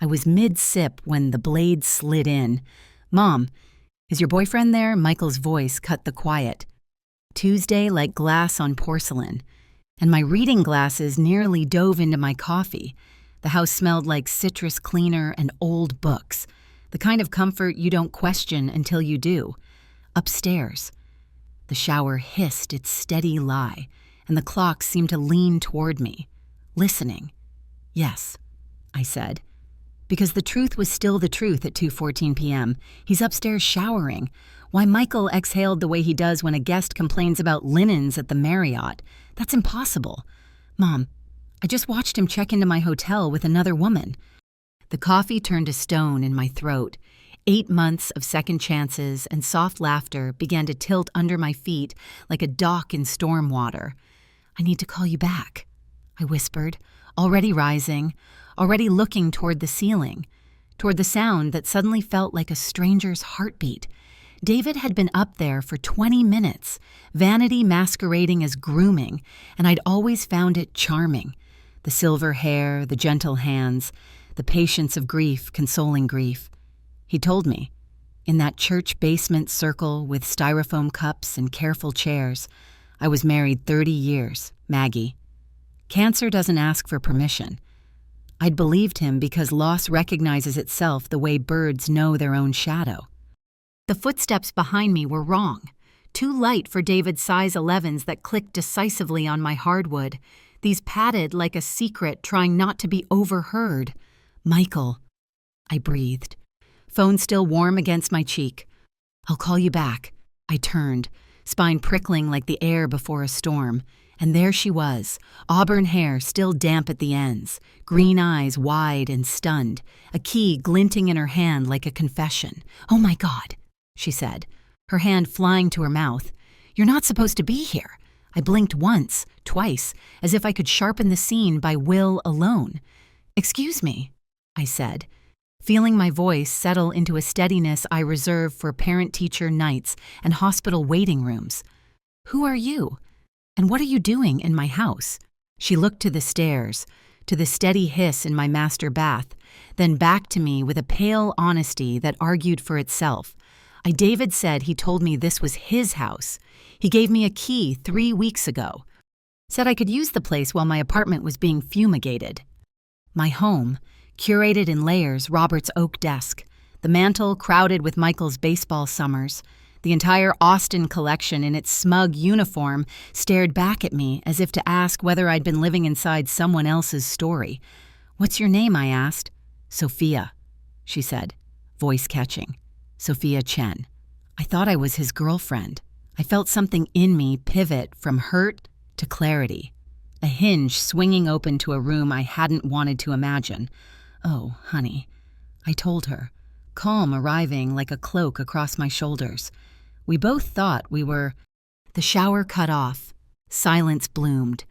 I was mid-sip when the blade slid in. "Mom, is your boyfriend there?" Michael's voice cut the quiet. Tuesday like glass on porcelain, and my reading glasses nearly dove into my coffee. The house smelled like citrus cleaner and old books, the kind of comfort you don't question until you do. Upstairs, the shower hissed its steady lie, and the clock seemed to lean toward me, listening. "Yes," I said, because the truth was still the truth at 2:14 p.m. He's upstairs showering. Why Michael exhaled the way he does when a guest complains about linens at the Marriott. That's impossible. "Mom, I just watched him check into my hotel with another woman." The coffee turned to stone in my throat. 8 months of second chances and soft laughter began to tilt under my feet like a dock in storm water. "I need to call you back," I whispered, already rising, already looking toward the ceiling, toward the sound that suddenly felt like a stranger's heartbeat. David had been up there for 20 minutes, vanity masquerading as grooming, and I'd always found it charming. The silver hair, the gentle hands, the patience of grief consoling grief. He told me, in that church basement circle with styrofoam cups and careful chairs, I was married 30 years, Maggie. Cancer doesn't ask for permission. I'd believed him because loss recognizes itself the way birds know their own shadow. The footsteps behind me were wrong, too light for David's size 11s that clicked decisively on my hardwood. These padded like a secret trying not to be overheard. "Michael," I breathed, phone still warm against my cheek. "I'll call you back." I turned, spine prickling like the air before a storm. And there she was, auburn hair still damp at the ends, green eyes wide and stunned, a key glinting in her hand like a confession. "Oh my God," she said, her hand flying to her mouth. "You're not supposed to be here." I blinked once, twice, as if I could sharpen the scene by will alone. "Excuse me," I said, feeling my voice settle into a steadiness I reserve for parent-teacher nights and hospital waiting rooms. "Who are you? And what are you doing in my house?" She looked to the stairs, to the steady hiss in my master bath, then back to me with a pale honesty that argued for itself. David said he told me this was his house. He gave me a key 3 weeks ago. Said I could use the place while my apartment was being fumigated. My home, curated in layers, Robert's oak desk, the mantel crowded with Michael's baseball summers, the entire Austin collection in its smug uniform stared back at me as if to ask whether I'd been living inside someone else's story. "What's your name?" I asked. "Sophia," she said, voice catching. "Sophia Chen." I thought I was his girlfriend. I felt something in me pivot from hurt to clarity, a hinge swinging open to a room I hadn't wanted to imagine. "Oh, honey," I told her, calm arriving like a cloak across my shoulders. We both thought we were. The shower cut off. Silence bloomed,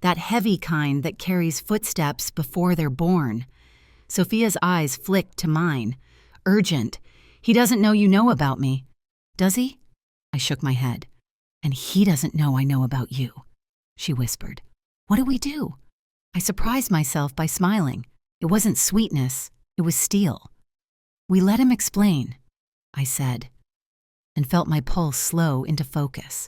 that heavy kind that carries footsteps before they're born. Sophia's eyes flicked to mine, urgent. "He doesn't know you know about me." "Does he?" I shook my head. "And he doesn't know I know about you," she whispered. "What do we do?" I surprised myself by smiling. It wasn't sweetness, it was steel. "We let him explain," I said, and felt my pulse slow into focus.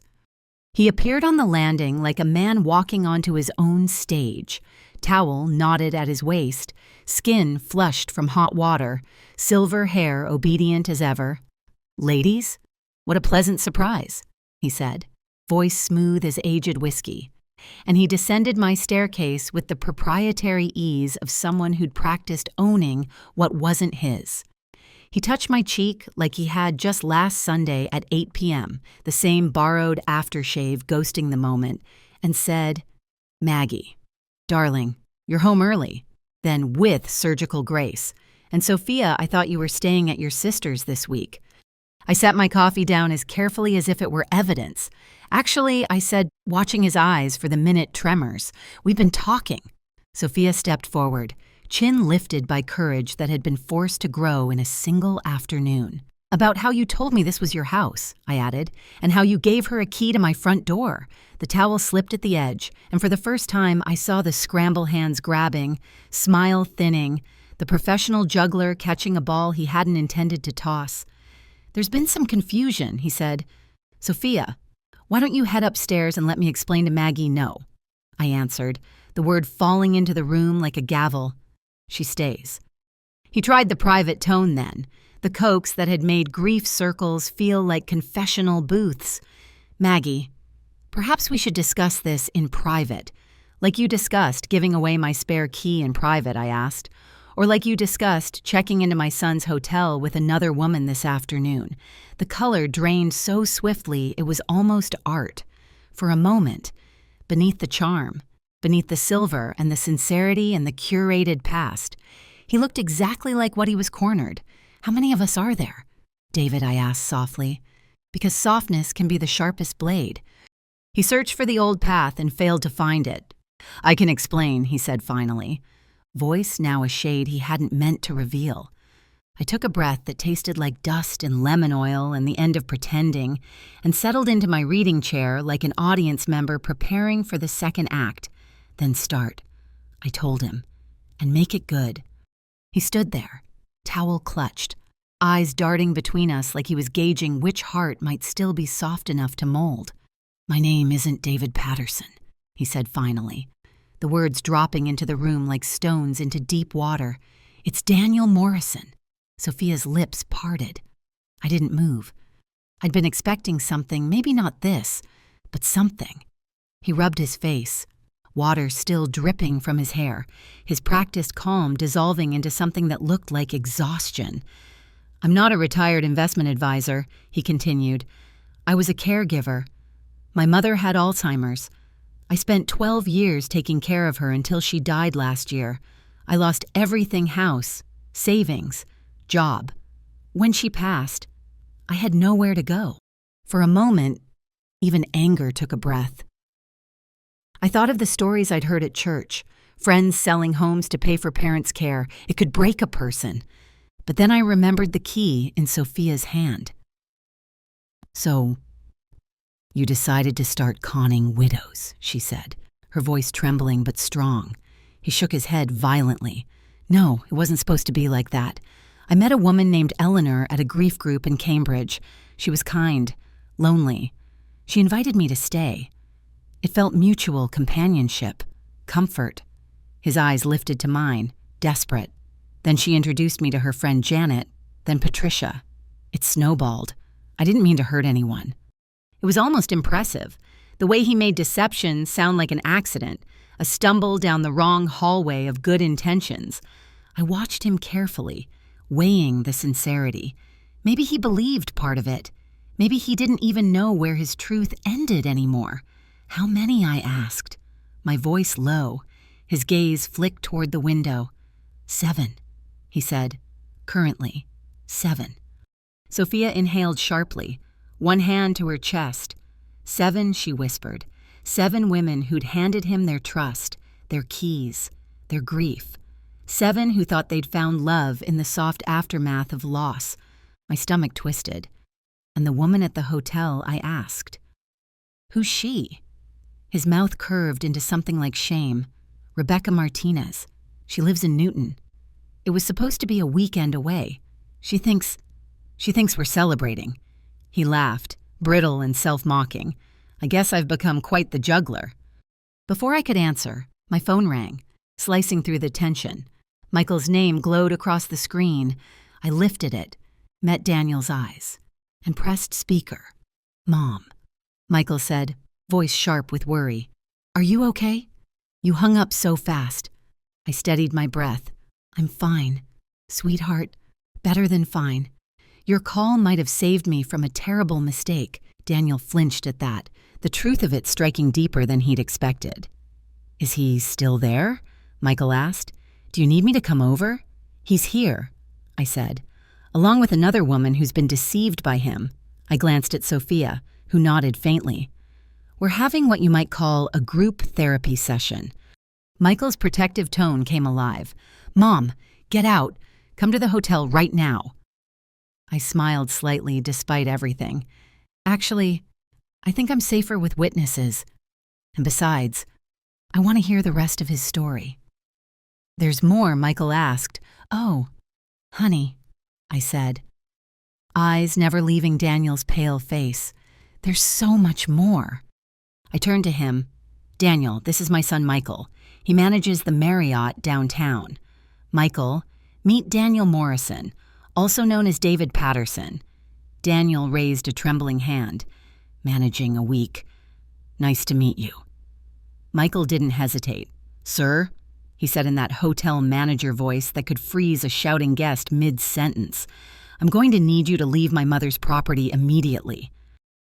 He appeared on the landing like a man walking onto his own stage, towel knotted at his waist, skin flushed from hot water, silver hair obedient as ever. "Ladies, what a pleasant surprise," he said, voice smooth as aged whiskey. And he descended my staircase with the proprietary ease of someone who'd practiced owning what wasn't his. He touched my cheek like he had just last Sunday at 8 p.m., the same borrowed aftershave ghosting the moment, and said, "Maggie, darling, you're home early," then with surgical grace. "And Sophia, I thought you were staying at your sister's this week." I set my coffee down as carefully as if it were evidence. "Actually," I said, watching his eyes for the minute tremors, "we've been talking." Sophia stepped forward, chin lifted by courage that had been forced to grow in a single afternoon. "About how you told me this was your house," I added, "and how you gave her a key to my front door." The towel slipped at the edge, and for the first time I saw the scramble hands grabbing, smile thinning, the professional juggler catching a ball he hadn't intended to toss. "There's been some confusion," he said. "Sophia, why don't you head upstairs and let me explain to Maggie no?" I answered, the word falling into the room like a gavel. "She stays." He tried the private tone then, the coax that had made grief circles feel like confessional booths. "Maggie, perhaps we should discuss this in private. Like you discussed giving away my spare key in private," I asked. "Or like you discussed checking into my son's hotel with another woman this afternoon." The color drained so swiftly it was almost art. For a moment, beneath the charm, beneath the silver and the sincerity and the curated past, he looked exactly like what he was cornered. "How many of us are there?" "David," I asked softly, because softness can be the sharpest blade. He searched for the old path and failed to find it. "I can explain," he said finally, voice now a shade he hadn't meant to reveal. I took a breath that tasted like dust and lemon oil and the end of pretending, and settled into my reading chair like an audience member preparing for the second act. "Then start," I told him, "and make it good." He stood there, towel clutched, eyes darting between us like he was gauging which heart might still be soft enough to mold. "My name isn't David Patterson," he said finally, the words dropping into the room like stones into deep water. "It's Daniel Morrison." Sophia's lips parted. I didn't move. I'd been expecting something, maybe not this, but something. He rubbed his face, water still dripping from his hair, his practiced calm dissolving into something that looked like exhaustion. "I'm not a retired investment advisor," he continued. "I was a caregiver. My mother had Alzheimer's. I spent 12 years taking care of her until she died last year. I lost everything: house, savings, job. When she passed, I had nowhere to go." For a moment, even anger took a breath. I thought of the stories I'd heard at church, friends selling homes to pay for parents' care. It could break a person. But then I remembered the key in Sophia's hand. "So, you decided to start conning widows," she said, her voice trembling but strong. He shook his head violently. "No, it wasn't supposed to be like that. I met a woman named Eleanor at a grief group in Cambridge. She was kind, lonely. She invited me to stay. It felt mutual companionship, comfort." His eyes lifted to mine, desperate. "Then she introduced me to her friend Janet, then Patricia. It snowballed. I didn't mean to hurt anyone." It was almost impressive, the way he made deception sound like an accident, a stumble down the wrong hallway of good intentions. I watched him carefully, weighing the sincerity. Maybe he believed part of it. Maybe he didn't even know where his truth ended anymore. "How many?" I asked, my voice low. His gaze flicked toward the window. "7, he said. "Currently, 7. Sophia inhaled sharply, one hand to her chest. "7, she whispered. 7 women who'd handed him their trust, their keys, their grief. 7 who thought they'd found love in the soft aftermath of loss." My stomach twisted. "And the woman at the hotel?" I asked. "Who's she?" His mouth curved into something like shame. "Rebecca Martinez. She lives in Newton. It was supposed to be a weekend away. She thinks we're celebrating." He laughed, brittle and self-mocking. "I guess I've become quite the juggler." Before I could answer, my phone rang, slicing through the tension. Michael's name glowed across the screen. I lifted it, met Daniel's eyes, and pressed speaker. "Mom," Michael said, voice sharp with worry. "Are you okay? You hung up so fast." I steadied my breath. "I'm fine, sweetheart, better than fine. Your call might have saved me from a terrible mistake." Daniel flinched at that, the truth of it striking deeper than he'd expected. "Is he still there?" Michael asked. "Do you need me to come over?" "He's here," I said, "along with another woman who's been deceived by him." I glanced at Sophia, who nodded faintly. "We're having what you might call a group therapy session." Michael's protective tone came alive. "Mom, get out. Come to the hotel right now." I smiled slightly despite everything. "Actually, I think I'm safer with witnesses. And besides, I want to hear the rest of his story." "There's more," Michael asked. "Oh, honey," I said, eyes never leaving Daniel's pale face. "There's so much more." I turned to him. "Daniel, this is my son Michael. He manages the Marriott downtown. Michael, meet Daniel Morrison, also known as David Patterson." Daniel raised a trembling hand. "Managing a week. Nice to meet you." Michael didn't hesitate. "Sir?" he said in that hotel manager voice that could freeze a shouting guest mid-sentence. "I'm going to need you to leave my mother's property immediately."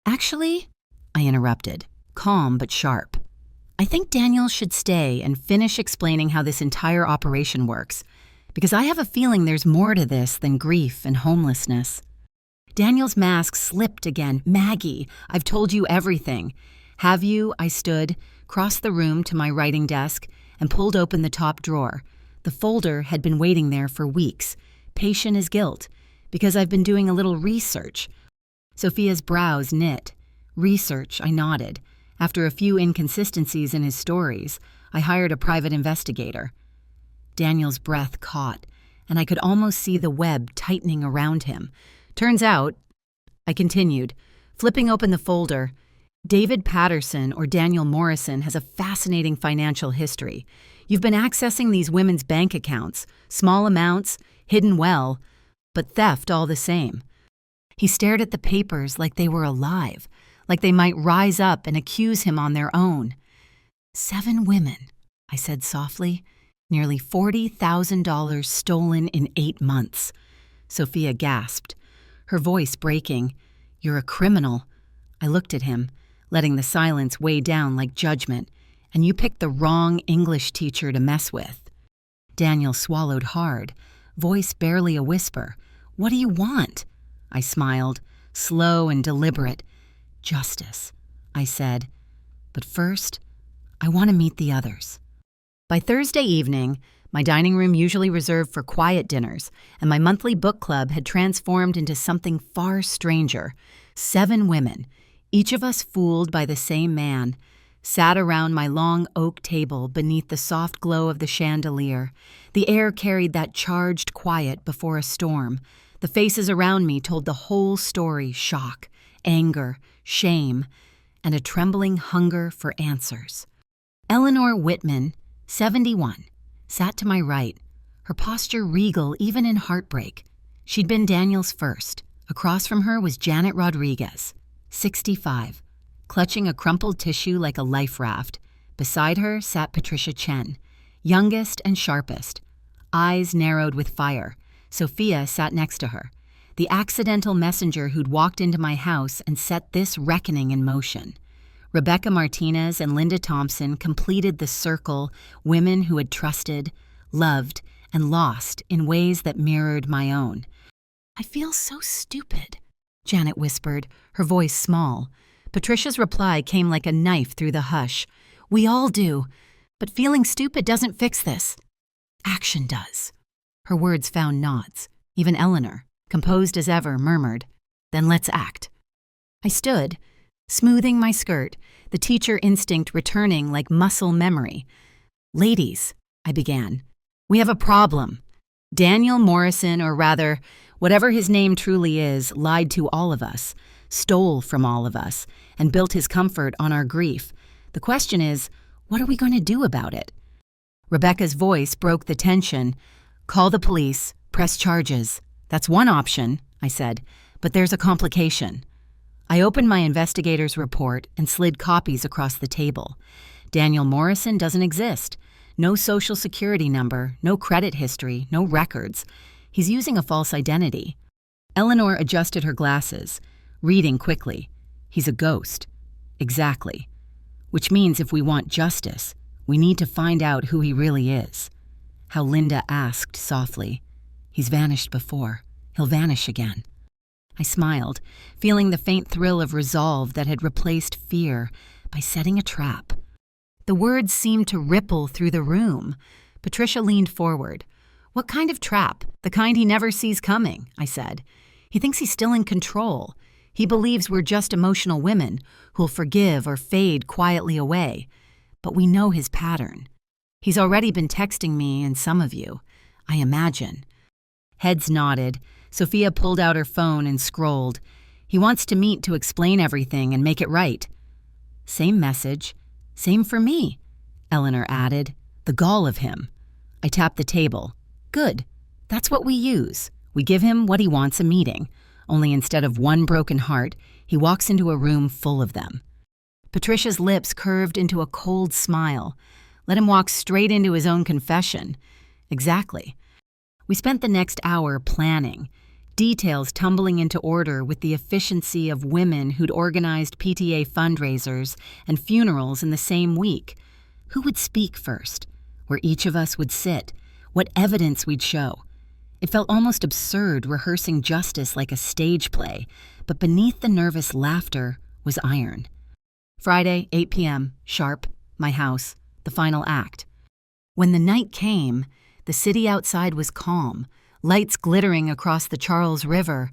"Actually," I interrupted, calm but sharp, "I think Daniel should stay and finish explaining how this entire operation works, because I have a feeling there's more to this than grief and homelessness." Daniel's mask slipped again. "Maggie, I've told you everything." "Have you?" I stood, crossed the room to my writing desk, and pulled open the top drawer. The folder had been waiting there for weeks, patient as guilt, because I've been doing a little research. Sophia's brows knit. "Research," I nodded. After a few inconsistencies in his stories, I hired a private investigator. Daniel's breath caught, and I could almost see the web tightening around him. "Turns out," I continued, flipping open the folder, "David Patterson, or Daniel Morrison, has a fascinating financial history. You've been accessing these women's bank accounts, small amounts, hidden well, but theft all the same." He stared at the papers like they were alive, like they might rise up and accuse him on their own. "7 women," I said softly. "Nearly $40,000 stolen in 8 months. Sophia gasped, her voice breaking. "You're a criminal." I looked at him, letting the silence weigh down like judgment. "And you picked the wrong English teacher to mess with." Daniel swallowed hard, voice barely a whisper. "What do you want?" I smiled, slow and deliberate. "Justice," I said. "But first, I want to meet the others." By Thursday evening, my dining room, usually reserved for quiet dinners, and my monthly book club had transformed into something far stranger. 7 women, each of us fooled by the same man, sat around my long oak table beneath the soft glow of the chandelier. The air carried that charged quiet before a storm. The faces around me told the whole story: shock, anger, shame, and a trembling hunger for answers. Eleanor Whitman, 71, sat to my right, her posture regal even in heartbreak. She'd been Daniel's first. Across from her was Janet Rodriguez, 65, clutching a crumpled tissue like a life raft. Beside her sat Patricia Chen, youngest and sharpest, eyes narrowed with fire. Sophia sat next to her, the accidental messenger who'd walked into my house and set this reckoning in motion. Rebecca Martinez and Linda Thompson completed the circle, women who had trusted, loved, and lost in ways that mirrored my own. "I feel so stupid," Janet whispered, her voice small. Patricia's reply came like a knife through the hush. "We all do, but feeling stupid doesn't fix this. Action does." Her words found nods. Even Eleanor, composed as ever, murmured, "Then let's act." I stood, smoothing my skirt, the teacher instinct returning like muscle memory. "Ladies," I began, "we have a problem. Daniel Morrison, or rather, whatever his name truly is, lied to all of us, stole from all of us, and built his comfort on our grief. The question is, what are we going to do about it?" Rebecca's voice broke the tension. "Call the police, press charges. That's one option," I said, "but there's a complication." I opened my investigator's report and slid copies across the table. Daniel Morrison doesn't exist. No social security number, no credit history, no records. He's using a false identity. Eleanor adjusted her glasses, reading quickly. "He's a ghost." "Exactly. Which means if we want justice, we need to find out who he really is." How Linda asked softly, "He's vanished before. He'll vanish again." I smiled, feeling the faint thrill of resolve that had replaced fear by setting a trap. The words seemed to ripple through the room. Patricia leaned forward. "What kind of trap? The kind he never sees coming," I said. "He thinks he's still in control. He believes we're just emotional women who'll forgive or fade quietly away. But we know his pattern. He's already been texting me and some of you, I imagine. Heads nodded. Sophia pulled out her phone and scrolled. He wants to meet to explain everything and make it right. Same message. Same for me, Eleanor added. The gall of him. I tapped the table. Good. That's what we use. We give him what he wants, a meeting. Only instead of one broken heart, he walks into a room full of them. Patricia's lips curved into a cold smile. Let him walk straight into his own confession. Exactly. We spent the next hour planning, details tumbling into order with the efficiency of women who'd organized PTA fundraisers and funerals in the same week. Who would speak first? Where each of us would sit? What evidence we'd show? It felt almost absurd rehearsing justice like a stage play, but beneath the nervous laughter was iron. Friday, 8 p.m., sharp, my house, the final act. When the night came, the city outside was calm, lights glittering across the Charles River,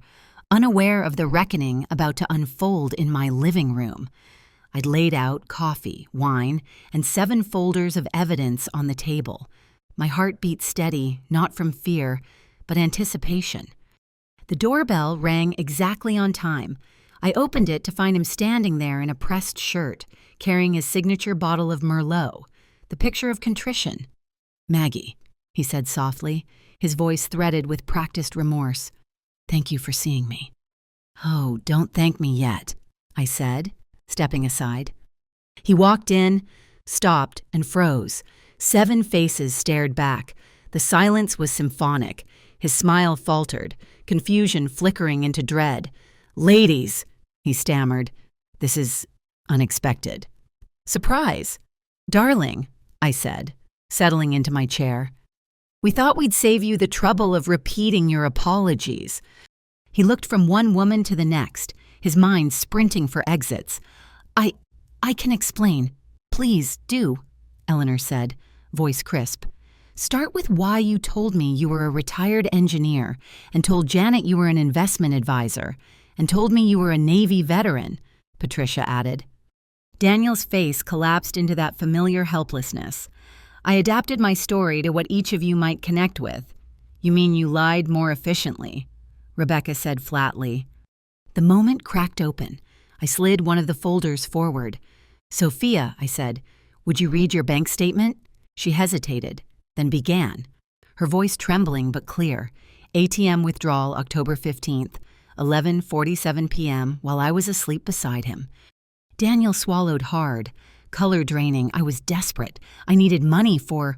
unaware of the reckoning about to unfold in my living room. I'd laid out coffee, wine, and 7 folders of evidence on the table. My heart beat steady, not from fear, but anticipation. The doorbell rang exactly on time. I opened it to find him standing there in a pressed shirt, carrying his signature bottle of Merlot, the picture of contrition. Maggie, he said softly, his voice threaded with practiced remorse. Thank you for seeing me. Oh, don't thank me yet, I said, stepping aside. He walked in, stopped, and froze. 7 faces stared back. The silence was symphonic. His smile faltered, confusion flickering into dread. Ladies, he stammered. This is unexpected. Surprise. Darling, I said, settling into my chair. We thought we'd save you the trouble of repeating your apologies. He looked from one woman to the next, his mind sprinting for exits. I can explain. Please, do, Eleanor said, voice crisp. Start with why you told me you were a retired engineer and told Janet you were an investment advisor and told me you were a Navy veteran, Patricia added. Daniel's face collapsed into that familiar helplessness. I adapted my story to what each of you might connect with. You mean you lied more efficiently, Rebecca said flatly. The moment cracked open. I slid one of the folders forward. Sophia, I said, would you read your bank statement? She hesitated, then began, her voice trembling but clear. ATM withdrawal October 15th, 11:47 p.m. while I was asleep beside him. Daniel swallowed hard, color draining. I was desperate. I needed money for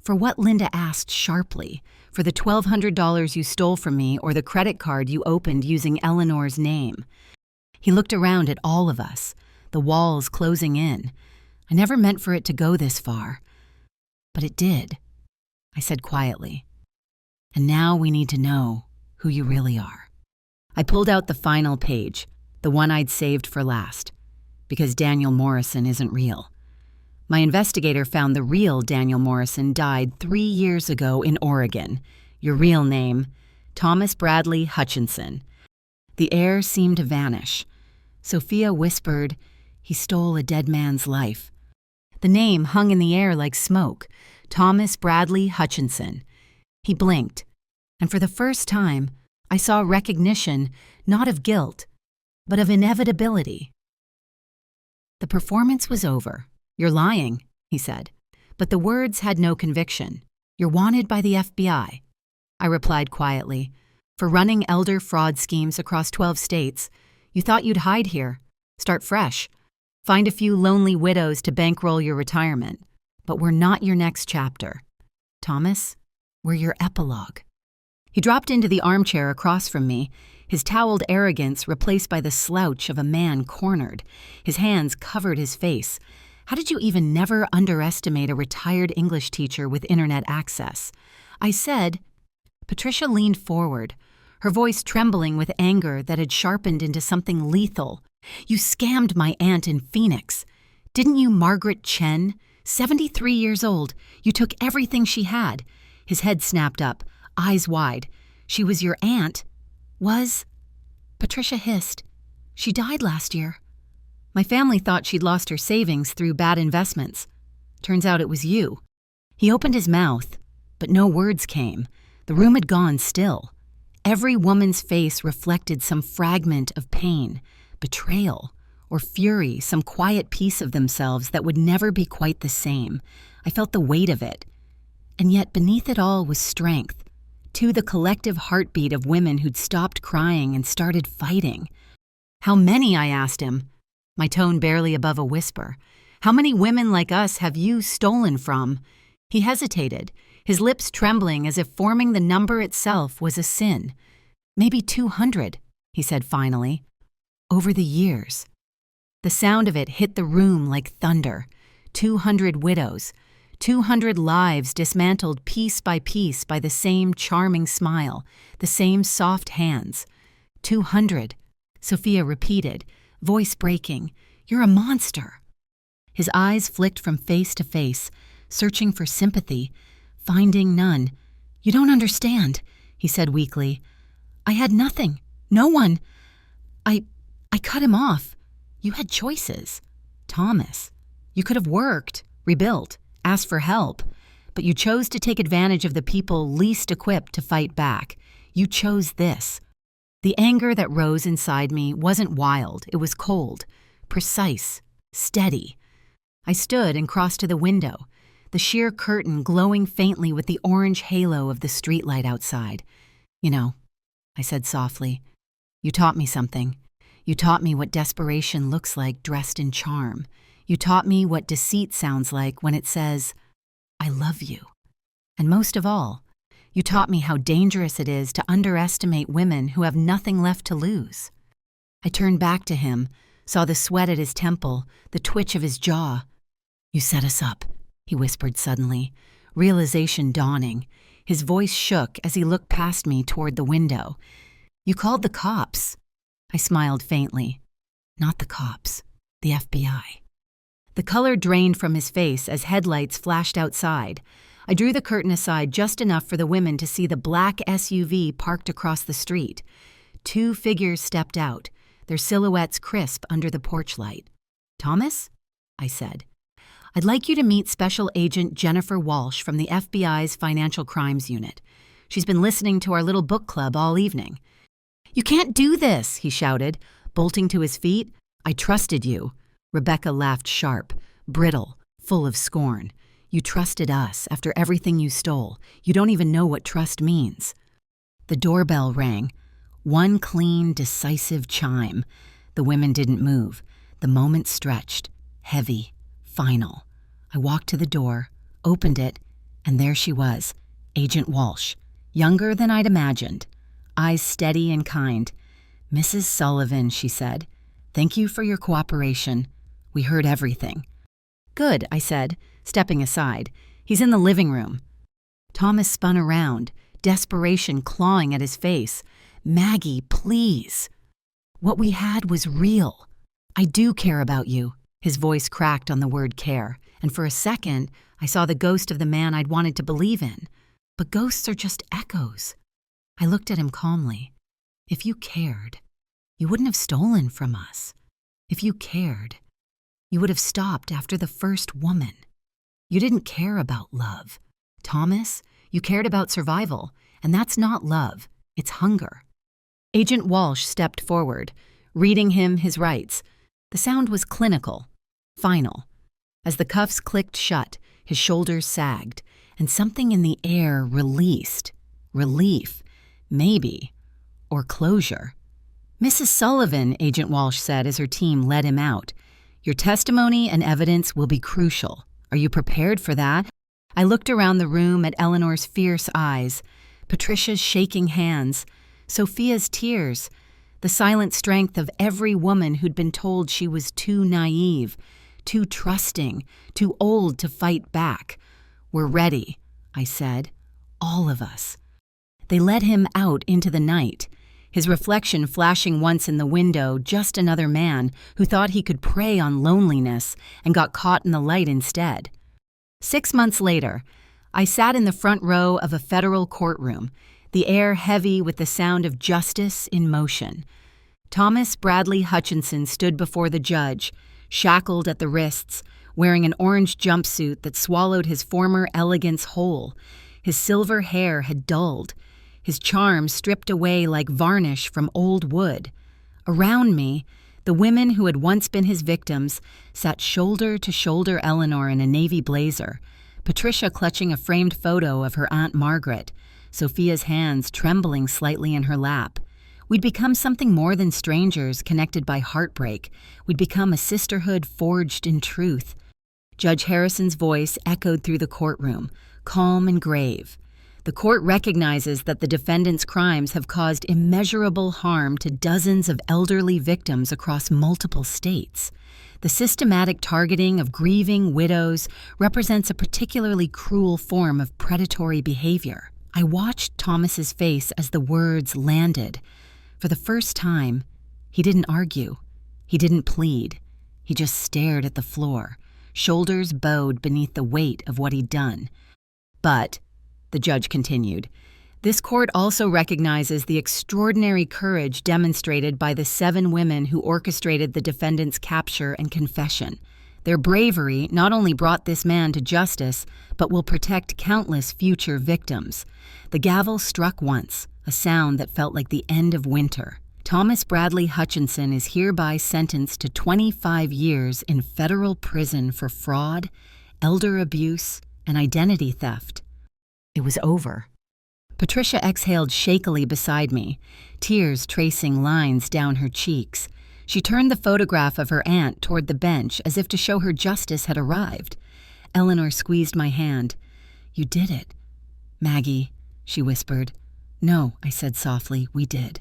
what Linda asked sharply, for the $1,200 you stole from me or the credit card you opened using Eleanor's name. He looked around at all of us, the walls closing in. I never meant for it to go this far. But it did, I said quietly. And now we need to know who you really are. I pulled out the final page, the one I'd saved for last, because Daniel Morrison isn't real. My investigator found the real Daniel Morrison died 3 years ago in Oregon. Your real name, Thomas Bradley Hutchinson. The air seemed to vanish. Sophia whispered, he stole a dead man's life. The name hung in the air like smoke, Thomas Bradley Hutchinson. He blinked, and for the first time, I saw recognition not of guilt, but of inevitability. The performance was over. You're lying, he said, but the words had no conviction. You're wanted by the FBI. I replied quietly, for running elder fraud schemes across 12 states. You thought you'd hide here, start fresh, find a few lonely widows to bankroll your retirement. But we're not your next chapter. Thomas, we're your epilogue. He dropped into the armchair across from me, his toweled arrogance replaced by the slouch of a man cornered. His hands covered his face. How did you even never underestimate a retired English teacher with internet access? I said. Patricia leaned forward, her voice trembling with anger that had sharpened into something lethal. You scammed my aunt in Phoenix. Didn't you, Margaret Chen? 73 years old. You took everything she had. His head snapped up, eyes wide. She was your aunt. Was? Patricia hissed. She died last year. My family thought she'd lost her savings through bad investments. Turns out it was you. He opened his mouth, but no words came. The room had gone still. Every woman's face reflected some fragment of pain, betrayal, or fury, some quiet piece of themselves that would never be quite the same. I felt the weight of it. And yet beneath it all was strength, the collective heartbeat of women who'd stopped crying and started fighting. How many, I asked him, my tone barely above a whisper. How many women like us have you stolen from? He hesitated, his lips trembling as if forming the number itself was a sin. Maybe 200, he said finally. Over the years. The sound of it hit the room like thunder. 200 widows, 200 lives dismantled piece by the same charming smile, the same soft hands. 200, Sophia repeated, voice breaking. You're a monster. His eyes flicked from face to face, searching for sympathy, finding none. You don't understand, he said weakly. I had nothing. No one. I cut him off. You had choices. Thomas. You could have worked, rebuilt, asked for help, but you chose to take advantage of the people least equipped to fight back. You chose this. The anger that rose inside me wasn't wild. It was cold, precise, steady. I stood and crossed to the window, the sheer curtain glowing faintly with the orange halo of the streetlight outside. You know, I said softly, you taught me something. You taught me what desperation looks like dressed in charm. You taught me what deceit sounds like when it says, I love you. And most of all, you taught me how dangerous it is to underestimate women who have nothing left to lose. I turned back to him, saw the sweat at his temple, the twitch of his jaw. You set us up, he whispered suddenly, realization dawning. His voice shook as he looked past me toward the window. You called the cops. I smiled faintly. Not the cops, the FBI. The color drained from his face as headlights flashed outside. I drew the curtain aside just enough for the women to see the black SUV parked across the street. 2 figures stepped out, their silhouettes crisp under the porch light. Thomas? I said. I'd like you to meet Special Agent Jennifer Walsh from the FBI's Financial Crimes Unit. She's been listening to our little book club all evening. You can't do this, he shouted, bolting to his feet. I trusted you. Rebecca laughed sharp, brittle, full of scorn. You trusted us after everything you stole. You don't even know what trust means. The doorbell rang. One clean, decisive chime. The women didn't move. The moment stretched, heavy, final. I walked to the door, opened it, and there she was, Agent Walsh, younger than I'd imagined. Eyes steady and kind. Mrs. Sullivan, she said, thank you for your cooperation. We heard everything. Good, I said, stepping aside. He's in the living room. Thomas spun around, desperation clawing at his face. Maggie, please. What we had was real. I do care about you. His voice cracked on the word care, and for a second, I saw the ghost of the man I'd wanted to believe in. But ghosts are just echoes. I looked at him calmly. If you cared, you wouldn't have stolen from us. If you cared, you would have stopped after the first woman. You didn't care about love. Thomas, you cared about survival, and that's not love, it's hunger. Agent Walsh stepped forward, reading him his rights. The sound was clinical, final. As the cuffs clicked shut, his shoulders sagged, and something in the air released. Relief. Maybe. Or closure. Mrs. Sullivan, Agent Walsh said as her team led him out. Your testimony and evidence will be crucial. Are you prepared for that? I looked around the room at Eleanor's fierce eyes, Patricia's shaking hands, Sophia's tears, the silent strength of every woman who'd been told she was too naive, too trusting, too old to fight back. We're ready, I said. All of us. They led him out into the night, his reflection flashing once in the window, just another man who thought he could prey on loneliness and got caught in the light instead. 6 months later, I sat in the front row of a federal courtroom, the air heavy with the sound of justice in motion. Thomas Bradley Hutchinson stood before the judge, shackled at the wrists, wearing an orange jumpsuit that swallowed his former elegance whole. His silver hair had dulled, his charm stripped away like varnish from old wood. Around me, the women who had once been his victims sat shoulder to shoulder. Eleanor in a navy blazer, Patricia clutching a framed photo of her Aunt Margaret, Sophia's hands trembling slightly in her lap. We'd become something more than strangers connected by heartbreak. We'd become a sisterhood forged in truth. Judge Harrison's voice echoed through the courtroom, calm and grave. The court recognizes that the defendant's crimes have caused immeasurable harm to dozens of elderly victims across multiple states. The systematic targeting of grieving widows represents a particularly cruel form of predatory behavior. I watched Thomas's face as the words landed. For the first time, he didn't argue. He didn't plead. He just stared at the floor, shoulders bowed beneath the weight of what he'd done. But, the judge continued, this court also recognizes the extraordinary courage demonstrated by the 7 women who orchestrated the defendant's capture and confession. Their bravery not only brought this man to justice, but will protect countless future victims. The gavel struck once, a sound that felt like the end of winter. Thomas Bradley Hutchinson is hereby sentenced to 25 years in federal prison for fraud, elder abuse, and identity theft. It was over. Patricia exhaled shakily beside me, tears tracing lines down her cheeks. She turned the photograph of her aunt toward the bench as if to show her justice had arrived. Eleanor squeezed my hand. "You did it." "Maggie," she whispered. "No," I said softly, "we did."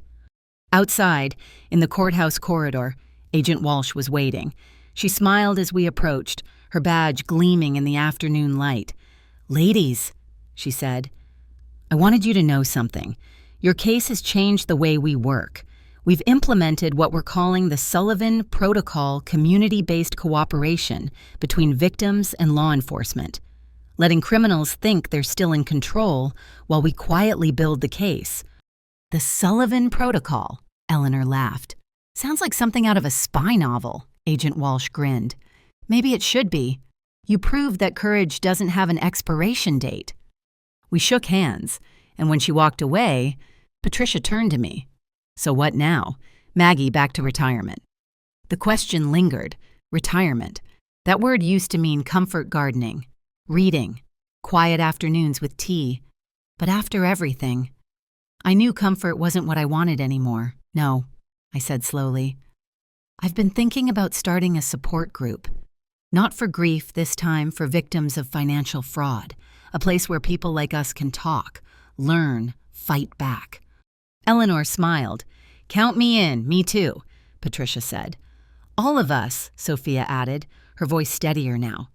Outside, in the courthouse corridor, Agent Walsh was waiting. She smiled as we approached, her badge gleaming in the afternoon light. "Ladies," she said, "I wanted you to know something. Your case has changed the way we work. We've implemented what we're calling the Sullivan Protocol community-based cooperation between victims and law enforcement, letting criminals think they're still in control while we quietly build the case." "The Sullivan Protocol," Eleanor laughed. "Sounds like something out of a spy novel," Agent Walsh grinned. "Maybe it should be. You proved that courage doesn't have an expiration date." We shook hands, and when she walked away, Patricia turned to me. "So what now? Maggie back to retirement." The question lingered. Retirement. That word used to mean comfort gardening, reading, quiet afternoons with tea. But after everything, I knew comfort wasn't what I wanted anymore. "No," I said slowly. "I've been thinking about starting a support group. Not for grief this time, for victims of financial fraud. A place where people like us can talk, learn, fight back." Eleanor smiled. "Count me in, me too," Patricia said. "All of us," Sophia added, her voice steadier now.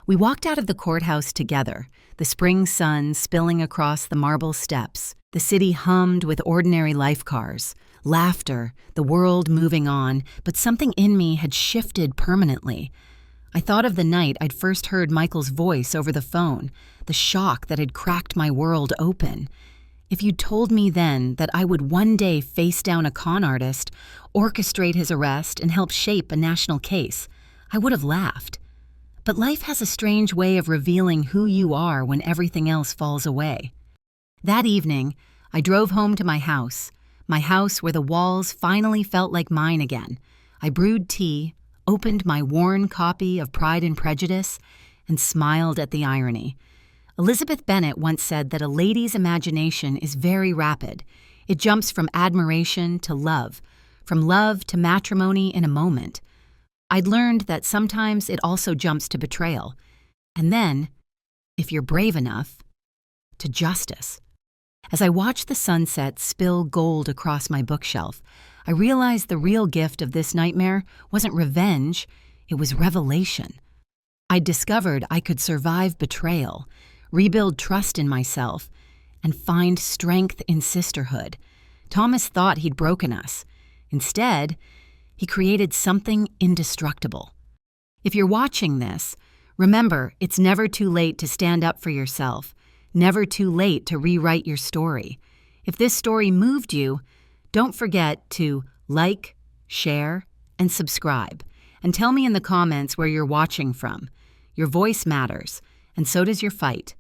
We walked out of the courthouse together, the spring sun spilling across the marble steps. The city hummed with ordinary life cars, laughter, the world moving on, but something in me had shifted permanently. I thought of the night I'd first heard Michael's voice over the phone, the shock that had cracked my world open. If you'd told me then that I would one day face down a con artist, orchestrate his arrest, and help shape a national case, I would have laughed. But life has a strange way of revealing who you are when everything else falls away. That evening, I drove home to my house where the walls finally felt like mine again. I brewed tea, opened my worn copy of Pride and Prejudice, and smiled at the irony. Elizabeth Bennet once said that a lady's imagination is very rapid. It jumps from admiration to love, from love to matrimony in a moment. I'd learned that sometimes it also jumps to betrayal. And then, if you're brave enough, to justice. As I watched the sunset spill gold across my bookshelf, I realized the real gift of this nightmare wasn't revenge, it was revelation. I'd discovered I could survive betrayal, rebuild trust in myself, and find strength in sisterhood. Thomas thought he'd broken us. Instead, he created something indestructible. If you're watching this, remember it's never too late to stand up for yourself, never too late to rewrite your story. If this story moved you, don't forget to like, share, and subscribe. And tell me in the comments where you're watching from. Your voice matters, and so does your fight.